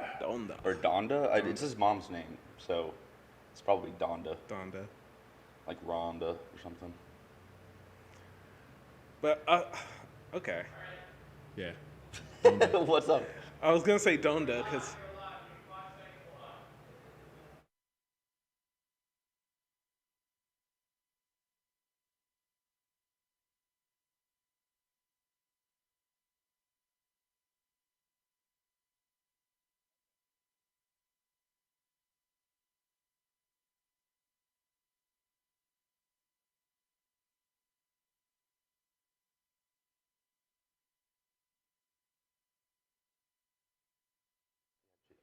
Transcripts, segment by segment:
Donda. or Donda. It's his mom's name, so it's probably Donda, Donda. like Rhonda or something. But okay. Yeah. Donda. What's up? I was gonna say Donda because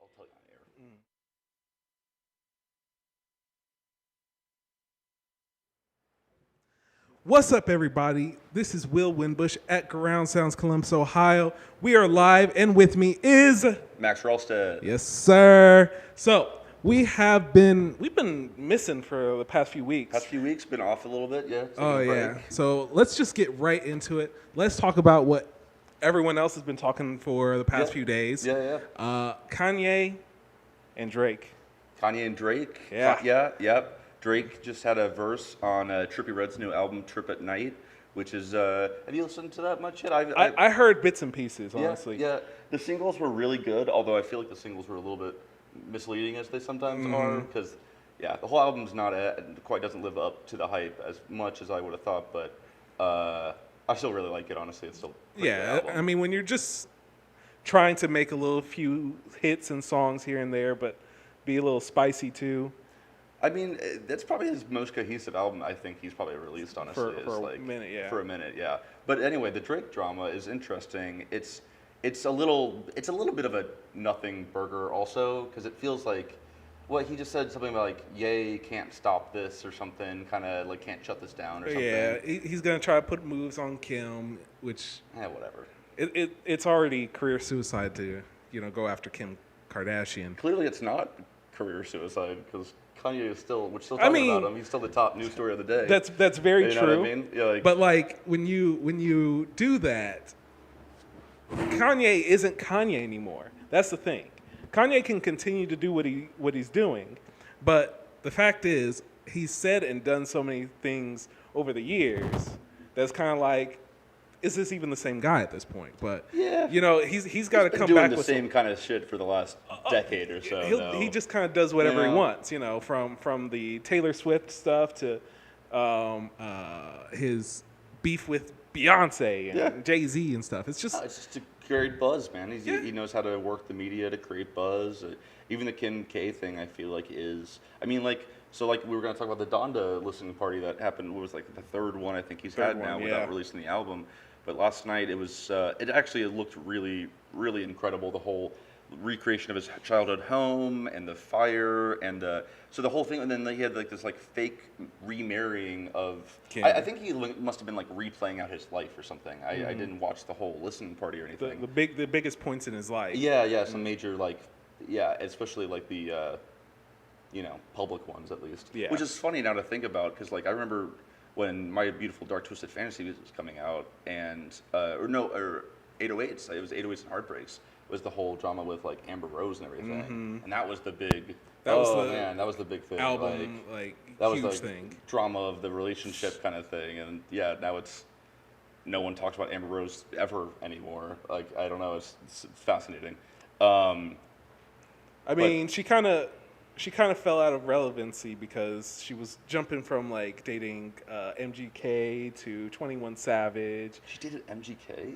I'll tell you on air. what's up, everybody? This is Will Winbush at Groundsounds, Columbus, Ohio. We are live, and with me is Max Ralsted. yes, sir. So we've been missing for the past few weeks. Past few weeks been off a little bit, yeah. Taking Oh a break. yeah. So let's just get right into it. Let's talk about what everyone else has been talking for the past Yeah. few days. Yeah. Kanye and Drake. Kanye and Drake. Yeah. Yep. Drake just had a verse on Trippie Redd's new album, Trip at Night, which is. Have you listened to that much yet? I heard bits and pieces, honestly. Yeah. The singles were really good, although I feel like the singles were a little bit misleading, as they sometimes are, because the whole album's not quite doesn't live up to the hype as much as I would have thought, but I still really like it. Honestly, it's still a pretty good Yeah, album. I mean, when you're just trying to make a little few hits and songs here and there, but be a little spicy too. I mean, that's probably his most cohesive album I think he's probably released, honestly. For a minute, yeah. For a minute, yeah. But anyway, the Drake drama is interesting. It's a little bit of a nothing burger also, because it feels like, well, he just said something about like, Ye can't stop this or something, kind of like can't shut this down or something. Yeah, he's gonna try to put moves on Kim, which Whatever. it's already career suicide to go after Kim Kardashian. Clearly, it's not career suicide because Kanye is still, we're still talking about him. He's still the top news story of the day. That's very you know true. What I mean? Yeah, but like when you do that, Kanye isn't Kanye anymore. That's the thing. Kanye can continue to do what he's doing, but the fact is he's said and done so many things over the years that's kind of like, is this even the same guy at this point? But yeah, he's got to come doing back the with same kind of shit for the last decade or so. He just kind of does whatever he wants, from the Taylor Swift stuff to his beef with Beyonce and Jay-Z and stuff. It's just to create buzz, man. He knows how to work the media to create buzz. Even the Kim K thing, I feel like is. I mean, so we were gonna talk about the Donda listening party that happened. What was like the third one I think he's had now without releasing the album. But last night it was. It actually looked really, really incredible. The whole recreation of his childhood home and the fire and so the whole thing. And then he had like this fake remarrying of. I think he must have been like replaying out his life or something. I didn't watch the whole listening party or anything. The biggest points in his life. Yeah, some major especially like the public ones at least. Yeah. Which is funny now to think about because I remember when My Beautiful Dark Twisted Fantasy was coming out and or 808s. It was 808s and Heartbreaks. Was the whole drama with Amber Rose and everything, and that was the big. That was the big thing. Album, that huge was thing. Drama of the relationship kind of thing, and now it's no one talks about Amber Rose ever anymore. I don't know, it's fascinating. I mean, she kind of fell out of relevancy because she was jumping from dating MGK to 21 Savage. She dated MGK.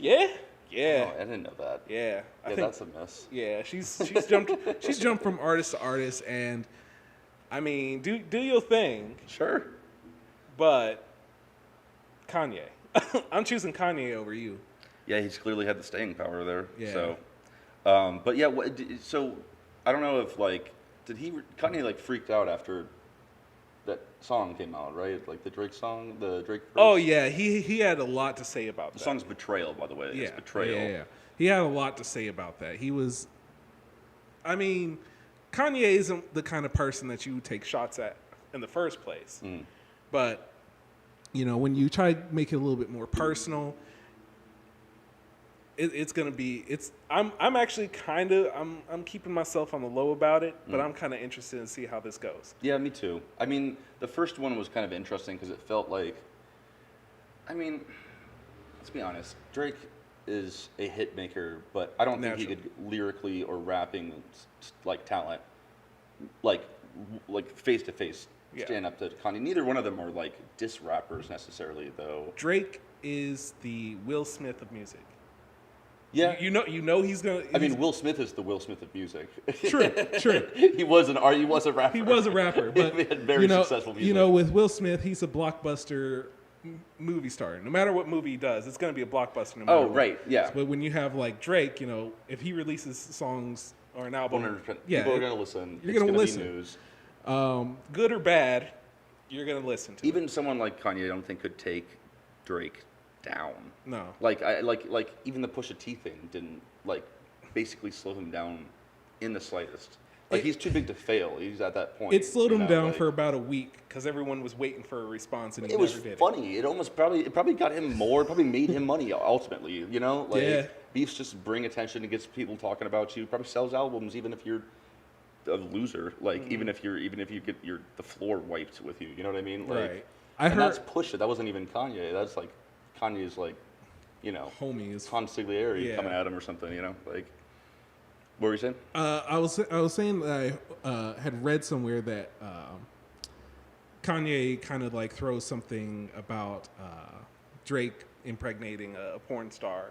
Yeah. Oh, I didn't know that. Yeah. I think that's a miss. Yeah, she's jumped from artist to artist, and I mean, do your thing. Sure. But Kanye, I'm choosing Kanye over you. Yeah, he's clearly had the staying power there. Yeah. So, but yeah, so I don't know if did Kanye freaked out after that song came out, right? The Drake song, the Drake verse? Oh yeah, he had a lot to say about that. The song's Betrayal, by the way. Yeah, it's Betrayal. Yeah. He had a lot to say about that. I mean, Kanye isn't the kind of person that you would take shots at in the first place. But, when you try to make it a little bit more personal, it's gonna be. I'm actually kind of. I'm keeping myself on the low about it, but I'm kind of interested in see how this goes. Yeah, me too. I mean, the first one was kind of interesting because it felt like. I mean, let's be honest. Drake is a hit maker, but I don't think he could lyrically or rapping like talent, like face to face stand up to Kanye. Neither one of them are like diss rappers necessarily, though. Drake is the Will Smith of music. Yeah, you know he's gonna. I mean, Will Smith is the Will Smith of music. True. He was a rapper. He was a rapper, but he had very successful music. You know, with Will Smith, he's a blockbuster movie star. No matter what movie he does, it's going to be a blockbuster. No matter what. Right, yeah. But when you have like Drake, you know, if he releases songs or an album, 100%. Yeah, People are going to listen. You're going to listen. Be news. Good or bad, you're going to listen to. Even someone like Kanye, I don't think could take Drake down. No. Like even the Pusha T thing didn't like basically slow him down in the slightest. Like he's too big to fail. He's at that point. It slowed him down for about a week because everyone was waiting for a response, and he never did it. It was funny. It probably got him more. Probably made him money ultimately. You know, like beefs just bring attention. It gets people talking about you. Probably sells albums even if you're a loser. Like even if you get the floor wiped with you. You know what I mean? Like, right. That's Pusha. That wasn't even Kanye. That's like Kanye's like, you know, homie is consigliere coming at him or something. You know, like. What were you saying? I was saying that I had read somewhere that Kanye kind of like throws something about Drake impregnating a porn star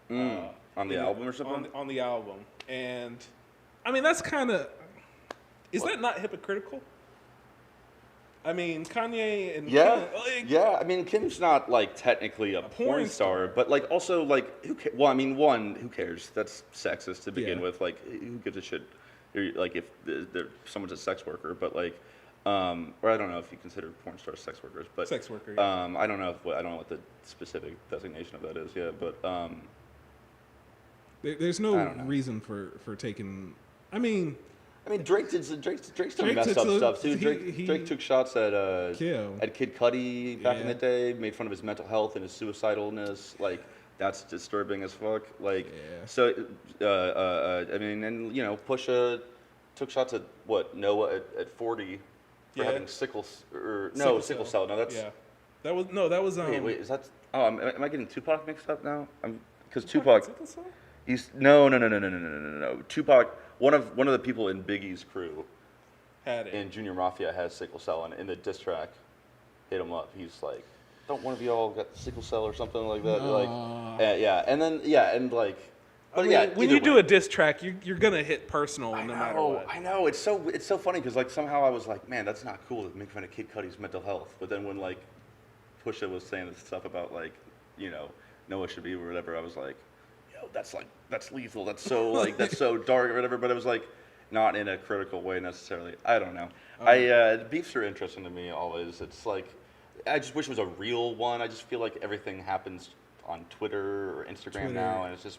on the album or something. On the album, and I mean that's kind of that not hypocritical? I mean, Kanye and Kim, I mean, Kim's not like technically a porn star, but like also like who? Well, I mean, who cares? That's sexist to begin with. Like, who gives a shit? Like, if someone's a sex worker, but like, or I don't know if you consider porn stars sex workers, but sex worker. Yeah. I don't know what the specific designation of that is. Yeah, but there's no reason for taking. I mean, Drake's done messed up stuff too. Drake took shots at Kid Cudi back in the day, made fun of his mental health and his suicidalness. Like that's disturbing as fuck. Like so, I mean, and you know, Pusha took shots at Noah at 40 for having sickle cell. No, that's that was wait, is that? Oh, am I getting Tupac mixed up now? Because Tupac. He's no. Tupac. One of the people in Biggie's crew had it. And Junior Mafia has sickle cell, and in the diss track, hit him up. He's like, "Don't one of y'all got sickle cell or something like that?" Like, and like, but when you do a diss track, you're gonna hit personal no matter what. I know it's so funny because like somehow I was like, man, that's not cool to make fun of Kid Cudi's mental health. But then when like Pusha was saying this stuff about like, you know, Noah should be or whatever, I was like, that's lethal. That's so like that's so dark or whatever. But it was like not in a critical way necessarily. I don't know. Beefs are interesting to me always. It's like I just wish it was a real one. I just feel like everything happens on Twitter or Instagram now, and it's just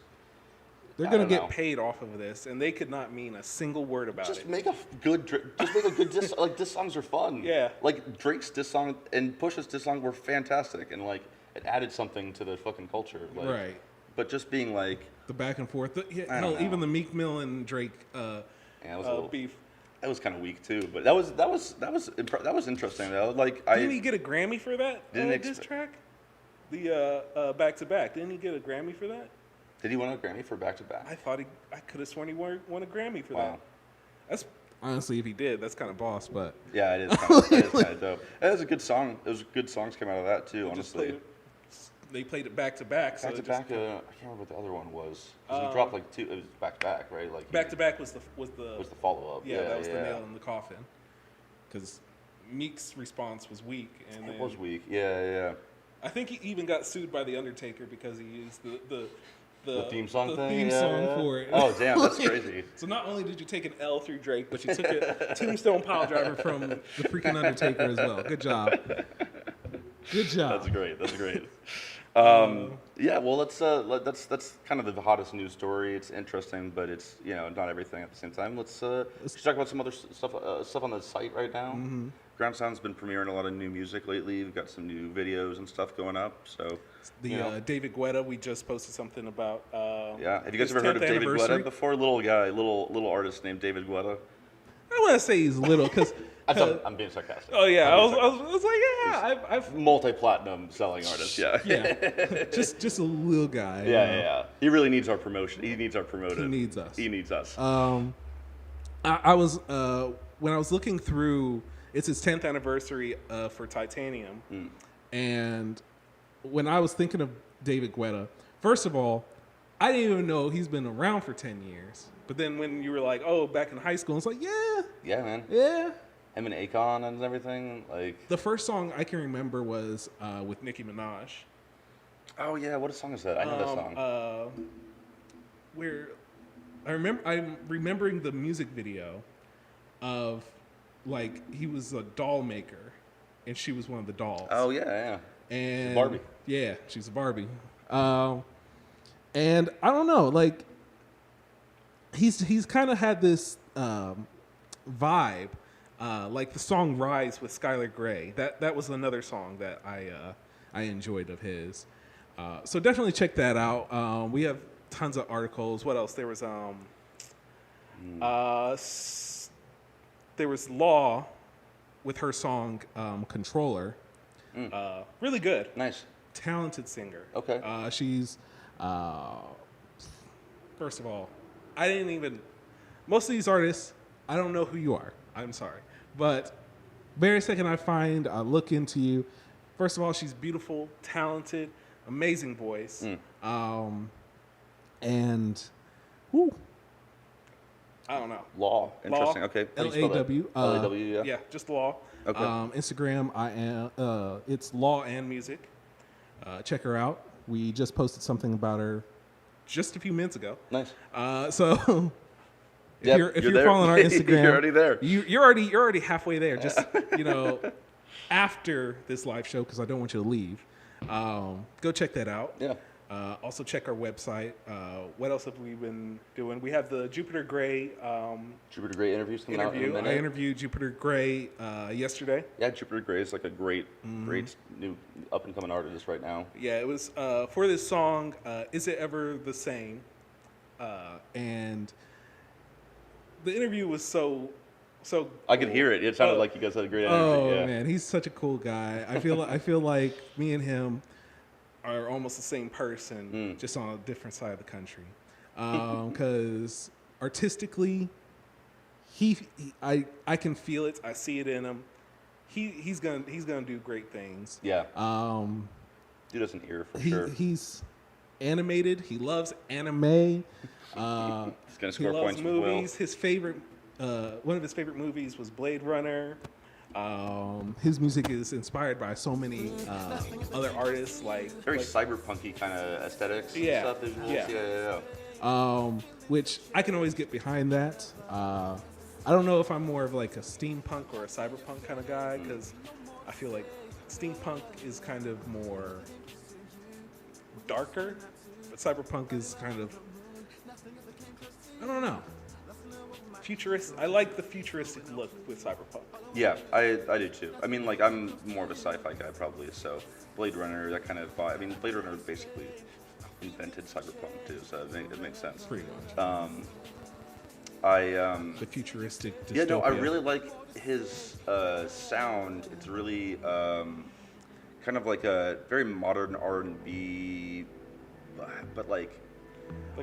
they're gonna get paid off of this, and they could not mean a single word about it. Just make a good diss. Like diss songs are fun. Yeah. Like Drake's diss song and Pusha's diss song were fantastic, and like it added something to the fucking culture. Like, right. But just being like the back and forth, hell, even the Meek Mill and Drake beef. That was kind of weak too, but that was interesting though. Like, didn't he get a Grammy for that? Diss track, the back to back. Didn't he get a Grammy for that? Did he win a Grammy for back to back? I could have sworn he won a Grammy for that. That's honestly, if he did, that's kind of boss. But yeah, it is kind of dope. That was a good song. Those good songs came out of that too. Honestly. They played it back to back. Back to back. I can't remember what the other one was. He dropped like two. It was back to back, right? Like back to back was the follow up. Yeah, that was the nail in the coffin. Because Meek's response was weak, and it was weak. Yeah. I think he even got sued by the Undertaker because he used the theme song for it. Oh damn, that's crazy. So not only did you take an L through Drake, but you took a tombstone pile driver from the freaking Undertaker as well. Good job. That's great. Yeah, well, that's kind of the hottest news story. It's interesting, but it's not everything at the same time. Let's talk about some other stuff on the site right now. Groundsounds been premiering a lot of new music lately. We've got some new videos and stuff going up. So David Guetta, we just posted something about. Yeah, have you guys his ever heard of 10th David anniversary. Guetta before? Little guy, little artist named David Guetta. I don't want to say he's little because. I'm being sarcastic. Oh yeah, I'm being I was like, yeah, I've multi-platinum selling artist. Yeah. yeah, just a little guy. Yeah. He really needs our promotion. He needs our promoter. He needs us. He needs us. I was when I was looking through. It's his 10th anniversary for Titanium, and when I was thinking of David Guetta, first of all, I didn't even know he's been around for 10 years. But then when you were like, oh, back in high school, it's like, yeah, man. Yeah. Him and Akon and everything. Like the first song I can remember was with Nicki Minaj. Oh yeah, what song is that? I know that song. Where I'm remembering the music video of like he was a doll maker and she was one of the dolls. Oh yeah. And she's Barbie. Yeah, she's a Barbie. And I don't know, like he's kind of had this vibe, like the song "Rise" with Skylar Grey. That was another song that I enjoyed of his. So definitely check that out. We have tons of articles. What else? There was Law with her song "Controller." Really good. Nice. Talented singer. Okay. She's first of all, I didn't even. Most of these artists, I don't know who you are. I'm sorry, but very second I look into you. First of all, she's beautiful, talented, amazing voice, and whoo, I don't know. Law. Interesting. Okay. L-A-W. L-A-W. Yeah. Yeah, just Law. Okay. Instagram. It's Law and Music. Check her out. We just posted something about her just a few minutes ago. Nice. So if you're following our Instagram, you're already there. You're already halfway there. Just after this live show, because I don't want you to leave. Go check that out. Yeah. Also check our website. What else have we been doing? We have the Jupiter Gray interviews coming out in a minute. I interviewed Jupiter Gray yesterday. Yeah, Jupiter Gray is like a great new up and coming artist right now. Yeah, it was for this song, "Is It Ever the Same?" And the interview was so. I could hear it. It sounded like you guys had a great energy. Oh man, he's such a cool guy. I feel like me and him are almost the same person, just on a different side of the country. Because artistically, I can feel it. I see it in him. He's gonna do great things. Yeah. Dude has an ear for sure. He's animated. He loves anime. He's gonna score he loves points movies. as well. His favorite, one of his favorite movies was Blade Runner. His music is inspired by so many other artists, like very cyberpunky kind of aesthetics. Yeah, and stuff, visuals. Which I can always get behind that. I don't know if I'm more of like a steampunk or a cyberpunk kind of guy, because I feel like steampunk is kind of more darker, but cyberpunk is kind of, I don't know. Futuristic. I like the futuristic look with cyberpunk. Yeah, I do too. I mean, like, I'm more of a sci-fi guy probably, so Blade Runner, that kind of vibe. I mean, Blade Runner basically invented cyberpunk too, so it makes sense. Pretty much. The futuristic dystopia. Yeah, no, I really like his sound. It's really kind of like a very modern R&B, but like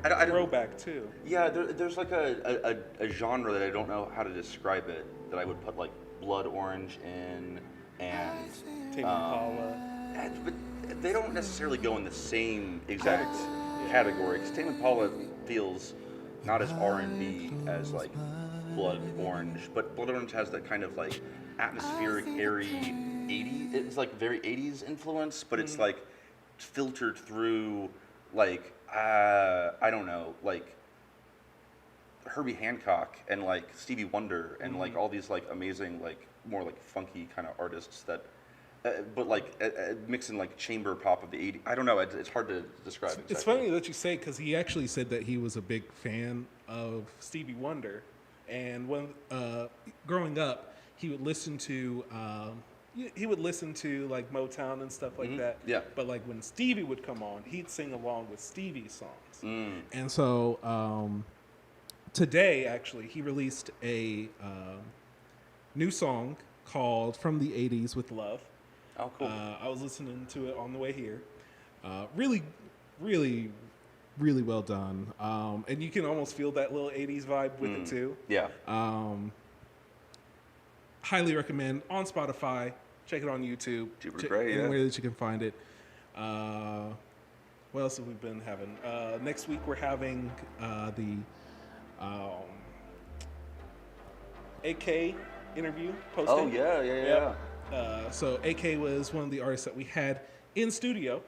a throwback too. Yeah, there's like a genre that I don't know how to describe it, that I would put like Blood Orange in, and Tame Impala. But they don't necessarily go in the same exact category, because Tame Impala feels not as R&B as like Blood Orange, but Blood Orange has that kind of like atmospheric, airy 80s. It's like very 80s influence, but it's like filtered through like I don't know, like Herbie Hancock and like Stevie Wonder and like all these like amazing, like more like funky kind of artists that but like mixing like chamber pop of the '80s. I don't know. It's hard to describe. Exactly. It's funny that you say, because he actually said that he was a big fan of Stevie Wonder, and when growing up, he would listen to like Motown and stuff like that. Yeah. But like when Stevie would come on, he'd sing along with Stevie's songs. And so today, actually, he released a new song called "From the '80s with Love." Oh, cool. I was listening to it on the way here. Really, really, really well done. And you can almost feel that little '80s vibe with it too. Yeah. Highly recommend on Spotify. Check it on YouTube. Super great. Anywhere that you can find it. What else have we been having? Next week we're having the AK interview posted. Oh yeah. So AK was one of the artists that we had in studio,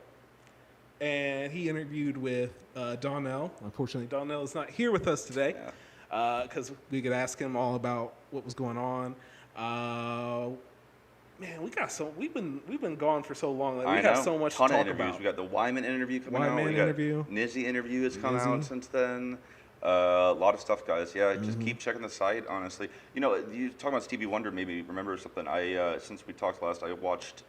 and he interviewed with Donnell. Unfortunately, Donnell is not here with us today because we could ask him all about what was going on. Man, we've been gone for so long that we have so much to talk about. We got the Wyman interview coming out. We got Nizzy interview has come out since then. A lot of stuff, guys. Yeah, just keep checking the site. Honestly, you talking about Stevie Wonder. Maybe remember something. Since we talked last, I watched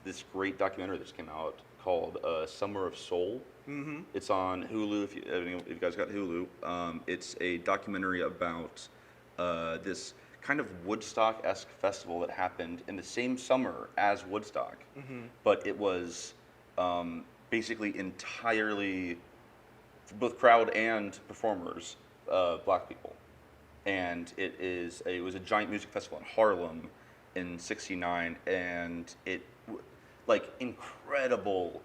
this great documentary that just came out called "Summer of Soul." Mm-hmm. It's on Hulu. If you guys got Hulu, it's a documentary about this kind of Woodstock-esque festival that happened in the same summer as Woodstock, but it was basically entirely, both crowd and performers, black people. And it was a giant music festival in Harlem in '69, and like incredible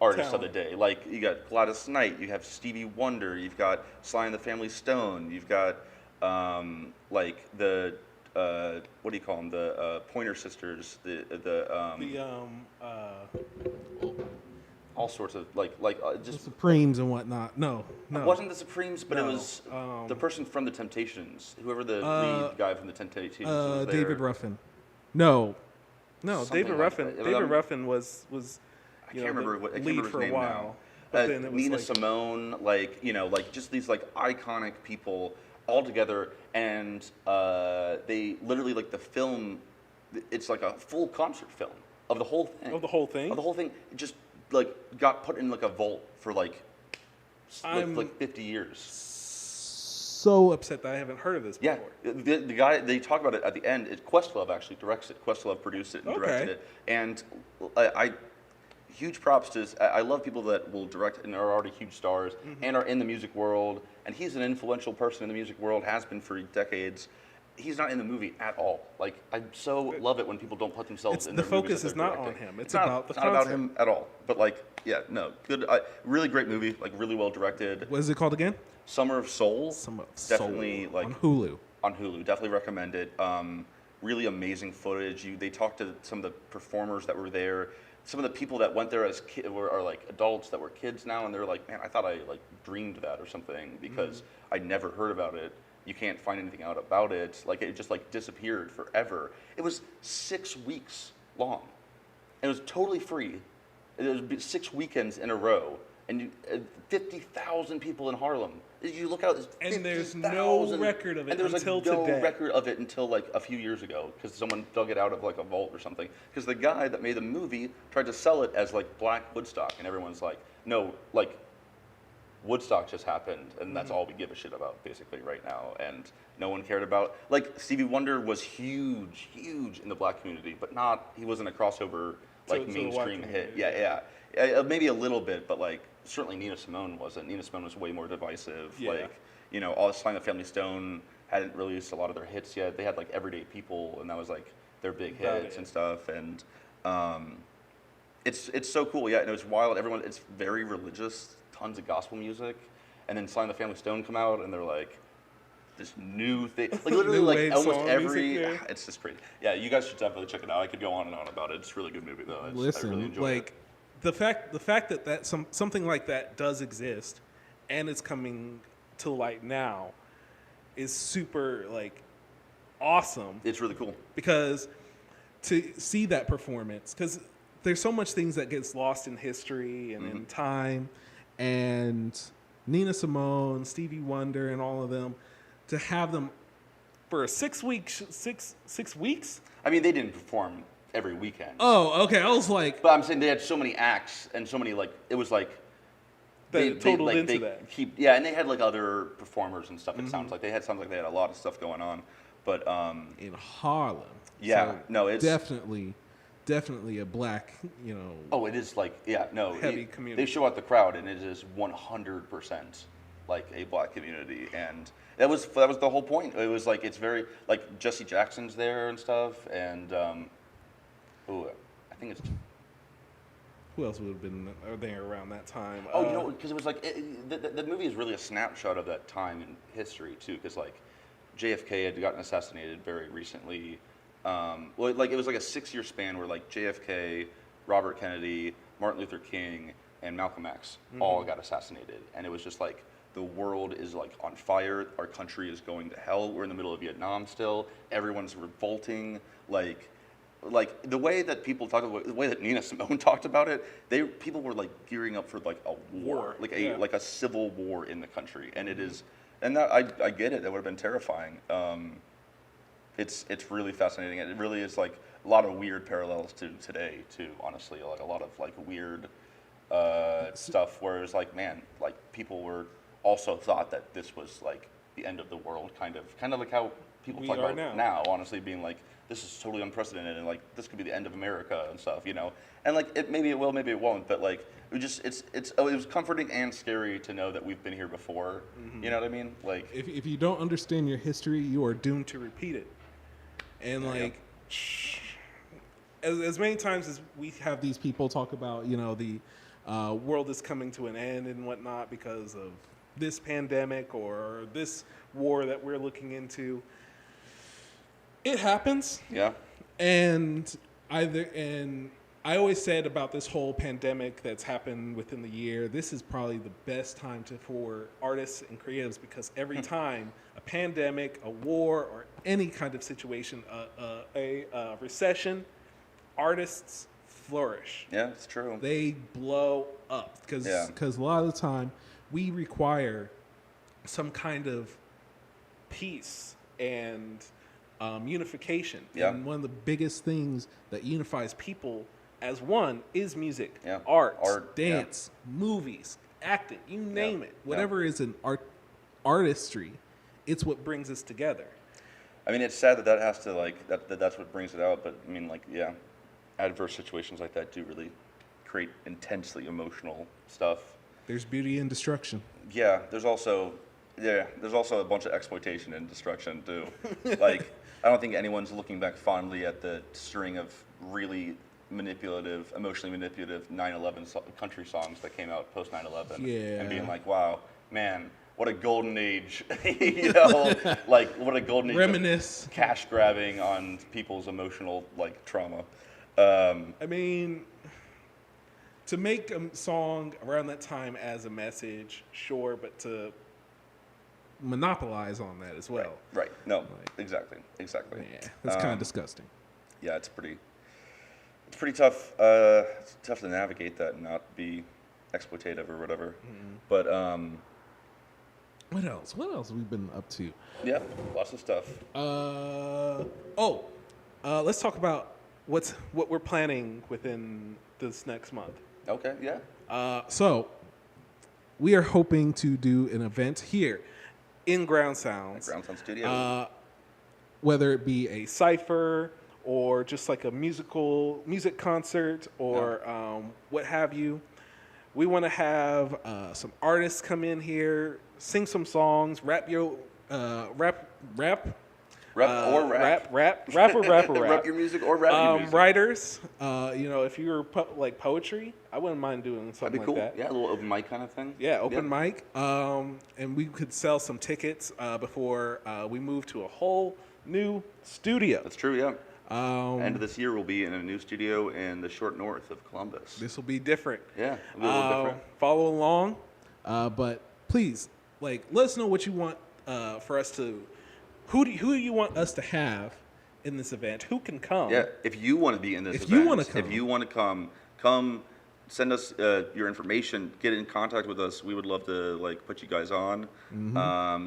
artists of the day. Like you got Gladys Knight, you have Stevie Wonder, you've got Sly and the Family Stone, you've got like the what do you call them? The Pointer Sisters, all sorts of just the Supremes and whatnot. No, it wasn't the Supremes, but it was the person from the Temptations, whoever the lead guy from the Temptations was there. David Ruffin. No, Something David like Ruffin. that. David Ruffin was I can't remember lead his for name a while. now. But then it was Nina Simone, just these iconic people all together, and they literally the film. It's like a full concert film of the whole thing. Of the whole thing. It just got put in a vault for 50 years. So upset that I haven't heard of this before. Yeah, the guy, they talk about it at the end. Questlove actually directs it. Questlove produced it and directed it. And I huge props to. I love people that will direct and are already huge stars and are in the music world. And he's an influential person in the music world, has been for decades. He's not in the movie at all. I so love it when people don't put themselves in the their movies. The focus is not on him. It's about the concept. It's not about him at all. But good, really great movie. Really well directed. What is it called again? Summer of Soul. Definitely on Hulu. On Hulu, definitely recommend it. Really amazing footage. They talked to some of the performers that were there. Some of the people that went there as are adults that were kids now, and they're like, man, I thought I dreamed that or something because I never heard about it. You can't find anything out about it. It just disappeared forever. It was 6 weeks long. It was totally free. It was 6 weekends in a row, and 50,000 people in Harlem. You look out, and there's no record of it until today. No record of it until a few years ago because someone dug it out of a vault or something. Because the guy that made the movie tried to sell it as Black Woodstock, and everyone's like, no, Woodstock just happened, and that's all we give a shit about basically right now. And no one cared about Stevie Wonder was huge in the black community, but he wasn't a crossover mainstream hit. Yeah. Maybe a little bit, but certainly Nina Simone wasn't. Nina Simone was way more divisive. Yeah. All Sly and the Family Stone hadn't released a lot of their hits yet. They had Everyday People, and that was their big hits and stuff. And it's so cool. Yeah, and it was wild. It's very religious. Tons of gospel music, and then Sly and the Family Stone come out, and they're this new thing, literally almost every. It's just crazy. Yeah, you guys should definitely check it out. I could go on and on about it. It's a really good movie, though. Listen, I really enjoy it. the fact that something like that does exist, and it's coming to light now, is super awesome. It's really cool because to see that performance, because there's so much things that gets lost in history and in time, and Nina Simone, Stevie Wonder, and all of them, to have them for 6 weeks, 6 weeks. I mean, they didn't perform every weekend. Oh, okay. I was like, But I'm saying they had so many acts and so many it was like totaled into that. And they had like other performers and stuff. It sounds like they had a lot of stuff going on, but in Harlem. yeah, So no, it's definitely a black, oh, it is heavy community. They show out the crowd, and it is 100% like a black community, and that was the whole point. It was like it's very like Jesse Jackson's there and stuff, and I think it's. Who else would have been there around that time? Oh, because it was like the movie is really a snapshot of that time in history too. Because like JFK had gotten assassinated very recently. Like it was like a 6-year span where like JFK, Robert Kennedy, Martin Luther King, and Malcolm X all got assassinated, and it was just like the world is like on fire. Our country is going to hell. We're in the middle of Vietnam still. Everyone's revolting. Like the way that people talk about the way that Nina Simone talked about it, people were like gearing up for like a war, like a civil war in the country, and it is, and that I get it. That would have been terrifying. It's really fascinating. It really is like a lot of weird parallels to today too. Honestly, like a lot of like weird stuff where it's like, man, like people were also thought that this was like the end of the world, kind of like how people talk about now. Honestly, being like, this is totally unprecedented, and like this could be the end of America and stuff, And like maybe it will, maybe it won't, but like it was comforting and scary to know that we've been here before. You know what I mean? Like if you don't understand your history, you are doomed to repeat it. And like as many times as we have these people talk about, the world is coming to an end and whatnot because of this pandemic or this war that we're looking into. It happens. Yeah. And I always said about this whole pandemic that's happened within the year, this is probably the best time for artists and creatives, because every time a pandemic, a war, or any kind of situation, a recession, artists flourish. Yeah, it's true. They blow up because a lot of the time we require some kind of peace and unification. Yeah. And one of the biggest things that unifies people as one is music, yeah. art, dance, movies, acting, you name it. Whatever is an artistry, it's what brings us together. I mean, it's sad that has to that's what brings it out. But I mean, adverse situations like that do really create intensely emotional stuff. There's beauty in destruction. Yeah, there's also a bunch of exploitation and destruction too. Like, I don't think anyone's looking back fondly at the string of really emotionally manipulative 9/11 country songs that came out post 9/11, and being like, wow, man, what a golden age, like what a golden age. Reminisce. Of cash grabbing on people's emotional trauma. I mean, to make a song around that time as a message, sure, but to monopolize on that as well. Right. No, exactly. Yeah, that's kind of disgusting. Yeah, it's pretty tough. It's tough to navigate that and not be exploitative or whatever. But what else? What else have we been up to? Yeah, lots of stuff. Let's talk about what we're planning within this next month. Okay. Yeah. So we are hoping to do an event here in Groundsounds. Groundsounds Studio. Whether it be a cypher or just like a music concert or what have you. We want to have some artists come in here, sing some songs, rap or rap. Rap your music or rap your music. Writers, if you're poetry, I wouldn't mind doing something That'd be cool. like that. Yeah, a little open mic kind of thing. Yeah, open mic. And we could sell some tickets before we move to a whole new studio. That's true, yeah. End of this year, we'll be in a new studio in the short north of Columbus. This will be different. Yeah, it'll be a little different. Follow along. But please, let us know what you want for us to... Who do you want us to have in this event, who can come. Yeah, if you want to be in this If event, you wanna come. if you want to come, send us your information, get in contact with us. We would love to like put you guys on.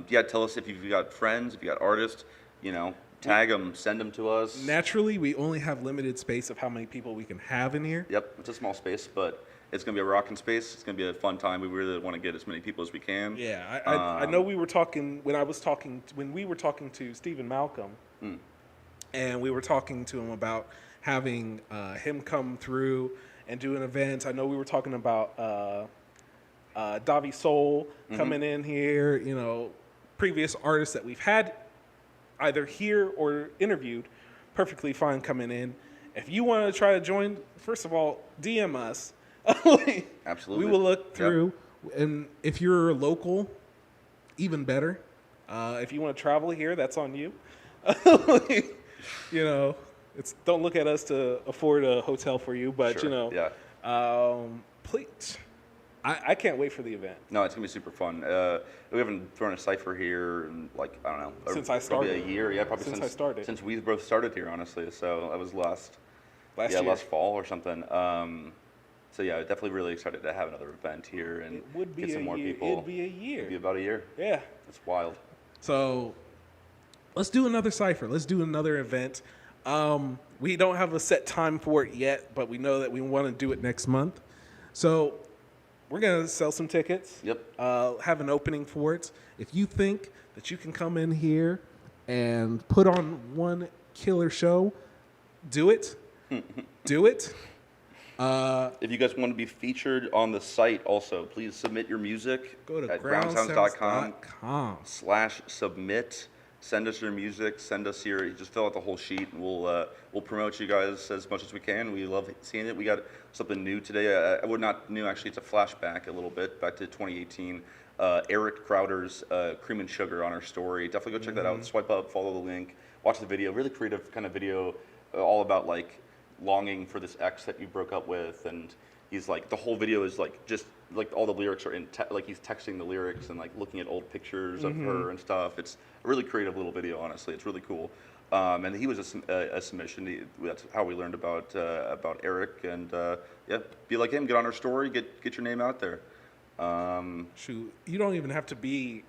Yeah, tell us if you've got friends, if you got artists, you know, tag them, send them to us. Naturally, we only have limited space of how many people we can have in here. Yep, it's a small space, but it's gonna be a rocking space. It's gonna be a fun time. We really want to get as many people as we can. Yeah, I know we were talking when we were talking to Stephen Malcolm, and we were talking to him about having him come through and do an event. I know we were talking about Davi Soul coming in here. You know, previous artists that we've had either here or interviewed, perfectly fine coming in. If you want to try to join, first of all, DM us. Absolutely. We will look through. Yep. And if you're local, even better. If you want to travel here, that's on you. You know, don't look at us to afford a hotel for you, but sure. you know, please. I can't wait for the event. No, it's gonna be super fun. We haven't thrown a cipher here in like I don't know since I started. Probably a year. Yeah, probably since I started. Since we both started here, honestly. So that was last year. Last fall or something. So yeah, definitely really excited to have another event here and get some more people. It'd be a year. It'd be about a year. Yeah. It's wild. So let's do another cipher. Let's do another event. We don't have a set time for it yet, but we know that we want to do it next month. So we're going to sell some tickets. Yep. Have an opening for it. If you think that you can come in here and put on one killer show, do it. Do it. If you guys want to be featured on the site also, please submit your music. Go to at groundsounds.com/submit. Send us your music. Send us just fill out the whole sheet, and we'll promote you guys as much as we can. We love seeing it. We got something new today. Not new, actually. It's a flashback a little bit back to 2018. Eric Crowder's Cream and Sugar on our story. Definitely go check that out. Swipe up, follow the link, watch the video. Really creative kind of video, all about like longing for this ex that you broke up with, and he's like the whole video is like just like all the lyrics are in like he's texting the lyrics and like looking at old pictures of her and stuff. It's a really creative little video, honestly. It's really cool. And he was a submission. That's how we learned about Eric. And yeah, be like him. Get on our story. Get your name out there. Shoot, you don't even have to be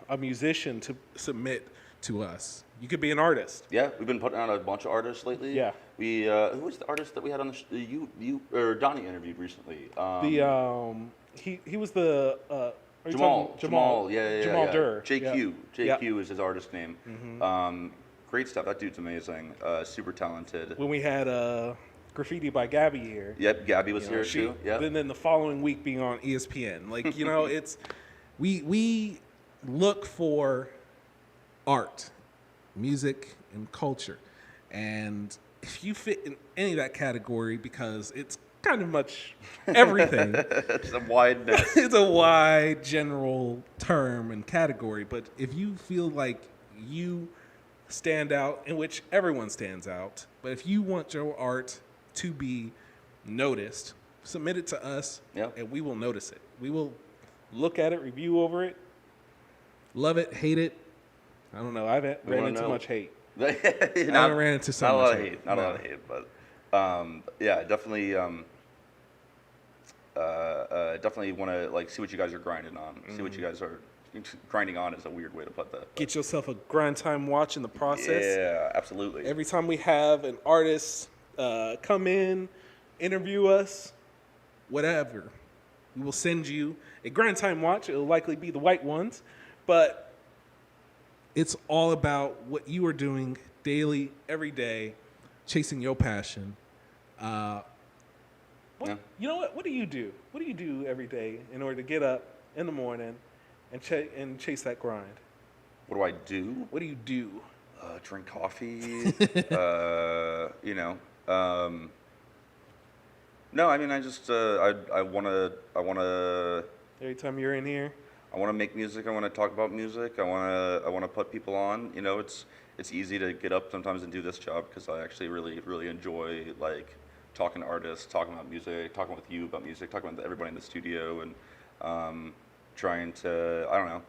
a musician to submit to us. You could be an artist. Yeah, we've been putting on a bunch of artists lately. Yeah. We who was the artist that we had on the you or Donnie interviewed recently? He was the Jamal. Yeah. Jamal Durr. JQ. Yeah. JQ is his artist name. Great stuff. That dude's amazing. Super talented. When we had Graffiti by Gabby here. Yep, Gabby was here too. Yeah. Then the following week being on ESPN. Like, you know, it's we look for art, music, and culture. And if you fit in any of that category, because it's kind of much everything. It's a wide net. It's a wide general term and category. But if you feel like you stand out, in which everyone stands out, but if you want your art to be noticed, submit it to us, and we will notice it. We will look at it, review over it, love it, hate it. I don't know. I haven't ran into much hate. I haven't ran into so much hate. Not a lot of hate, but yeah, definitely definitely want to like see what you guys are grinding on. See what you guys are grinding on is a weird way to put that. Get yourself a grind time watch in the process. Yeah, absolutely. Every time we have an artist come in, interview us, whatever, we will send you a grind time watch. It'll likely be the white ones, but it's all about what you are doing daily, every day, chasing your passion. You know what? What do you do? What do you do every day in order to get up in the morning and chase that grind? What do I do? What do you do? Drink coffee. You know. No, I mean, I just I wanna. Every time you're in here. I want to make music. I want to talk about music. I want to put people on. You know, it's easy to get up sometimes and do this job because I actually really enjoy like talking to artists, talking about music, talking with you about music, talking with everybody in the studio, and trying to, I don't know.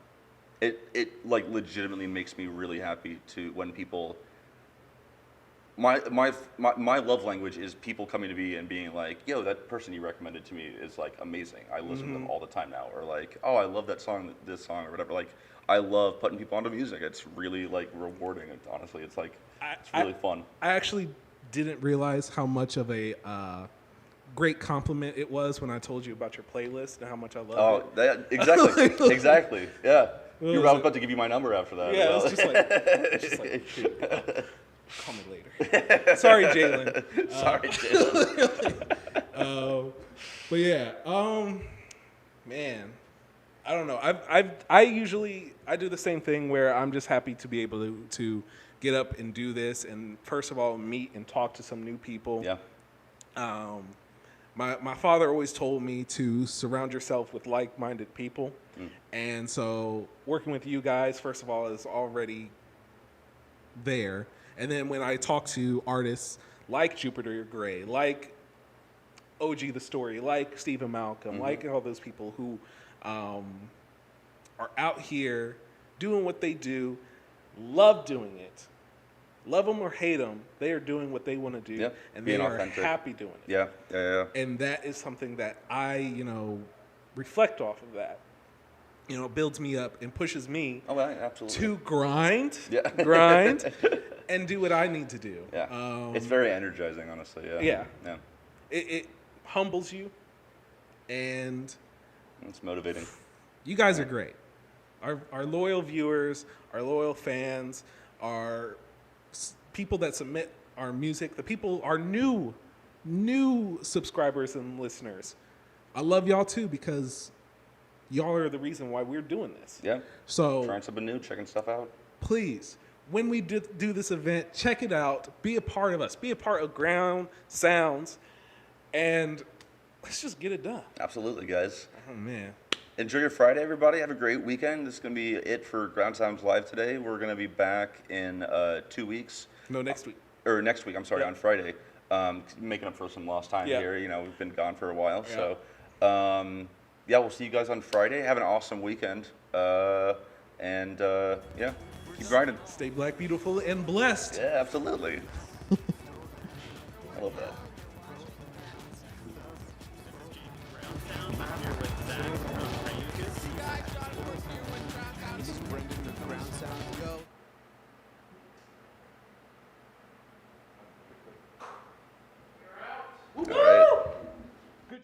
It like legitimately makes me really happy to when people my love language is people coming to me and being like, yo, that person you recommended to me is like amazing. I listen to them all the time now. Or like, oh, I love that song, this song, or whatever. Like, I love putting people onto music. It's really like rewarding. Honestly, it's like it's really fun. I actually didn't realize how much of a great compliment it was when I told you about your playlist and how much I love it. Exactly, exactly. Yeah, I was about to give you my number after that. Yeah, it was just like shoot, call me later. Sorry, Jalen. Sorry, Jalen. But yeah, man, I don't know. I usually do the same thing where I'm just happy to be able to get up and do this, and first of all, meet and talk to some new people. Yeah. My father always told me to surround yourself with like-minded people, and so working with you guys, first of all, is already there. And then when I talk to artists like Jupiter Gray, like OG The Story, like Stephen Malcolm, like all those people who are out here doing what they do, love doing it. Love them or hate them, they are doing what they want to do, and they are happy doing it. Yeah. And that is something that I, reflect off of that. It builds me up and pushes me to grind, and do what I need to do. Yeah, it's very energizing, honestly. Yeah. It humbles you, and it's motivating. You guys are great. Our loyal viewers, our loyal fans, our people that submit our music, our new subscribers and listeners. I love y'all too, because y'all are the reason why we're doing this. Yeah. So trying something new, checking stuff out. Please, when we do this event, check it out. Be a part of us. Be a part of Groundsounds, and let's just get it done. Absolutely, guys. Oh man. Enjoy your Friday, everybody. Have a great weekend. This is going to be it for Groundsounds Live today. We're going to be back in 2 weeks. No, next week. Or next week, I'm sorry, on Friday. Making up for some lost time here. We've been gone for a while. Yeah. So, we'll see you guys on Friday. Have an awesome weekend. Keep grinding. Stay black, beautiful, and blessed. Yeah, absolutely. I love that.